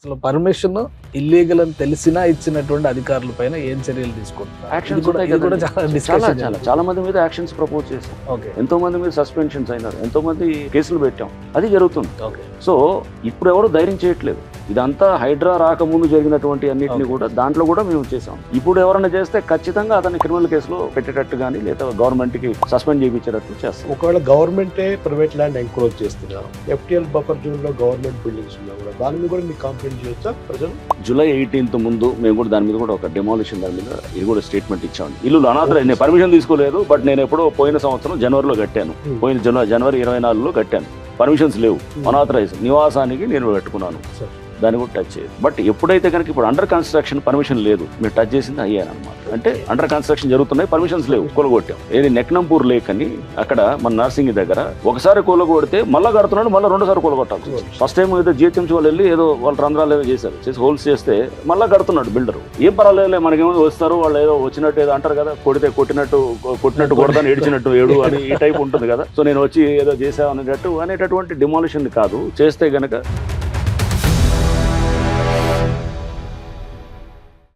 అసలు permission illegal అని తెలిసినా ఇచ్చినటువంటి అధికారుల పైన ఏం చర్యలు తీసుకుంటారు? యాక్షన్స్ ఇది కూడా చాలా చాలా మంది మీద యాక్షన్స్ ప్రపోజ్ చేస్తాం. ఓకే ఎంతో మంది మీద సస్పెన్షన్స్ అయినారు, ఎంతో మంది కేసులు పెట్టాం. అది జరుగుతుంది. ఓకే సో ఇప్పుడు ఎవరు ధైర్యం చేయట్లేదు. ఇదంతా హైడ్రా రాకముందు జరిగినటువంటి అన్నిటిని కూడా దాంట్లో కూడా మేము చేసాం. ఇప్పుడు ఎవరైనా చేస్తే ఖచ్చితంగా అతన్ని క్రిమినల్ కేసులో పెట్టేటట్టు కానీ లేదా గవర్నమెంట్ కి సస్పెండ్ చేయించేటట్టు చేస్తాం. ఒకవేళ గవర్నమెంటే ప్రైవేట్ ల్యాండ్ ఎంక్రోచ్ చేస్తున్నారు, FTL బఫర్ జోన్ లో గవర్నమెంట్ బిల్డింగ్స్ ఉన్నా కూడా దాని మీద కూడా మీకు కంప్లైంట్ చేయొచ్చా ప్రజలు? జూలై 18 ముందు మేము కూడా దాని మీద కూడా ఒక డెమాలిషన్ దాని మీద ఇది కూడా స్టేట్మెంట్ ఇచ్చాము. ఇల్లు అనాథ నేను పర్మిషన్ తీసుకోలేదు, బట్ నేను ఎప్పుడో పోయిన సంవత్సరం జనవరిలో కట్టాను. పోయిన జనవరి 24లో కట్టాను. పర్మిషన్స్ లేవు, అనాథరైజ్ నివాసానికి నేను పెట్టుకున్నాను. దాన్ని కూడా టచ్ చేయదు. బట్ ఎప్పుడైతే కనుక ఇప్పుడు అండర్ కన్స్ట్రక్షన్ పర్మిషన్ లేదు, మీరు టచ్ చేసింది అయ్యాను అనమాట. అంటే అండర్ కన్స్ట్రక్షన్ జరుగుతున్నాయి, పర్మిషన్స్ లేవు, కూలగొట్టాం. ఏది నెక్నంపూర్ లేక్ అని అక్కడ మన నర్సింగ్ దగ్గర ఒకసారి కూలగొడితే మళ్ళీ కడుతున్నాడు, మళ్ళీ రెండోసారి కూలగొట్టాలి. ఫస్ట్ టైం ఏదో GHMC వాళ్ళు వెళ్ళి ఏదో వాళ్ళు రంధ్రాలు ఏదో చేశారు, చేసి హోల్స్ చేస్తే మళ్ళీ కడుతున్నాడు బిల్డర్. ఏం పర్వాలేదు, మనకేమో వస్తారు వాళ్ళు ఏదో వచ్చినట్టు ఏదో అంటారు కదా, కొడితే కొట్టినట్టు కొడతాను, ఏడ్చినట్టు ఏడు అని ఈ టైప్ ఉంటుంది కదా. సో నేను వచ్చి ఏదో చేసా అనేటటువంటి డిమాలిషన్ కాదు. చేస్తే గనక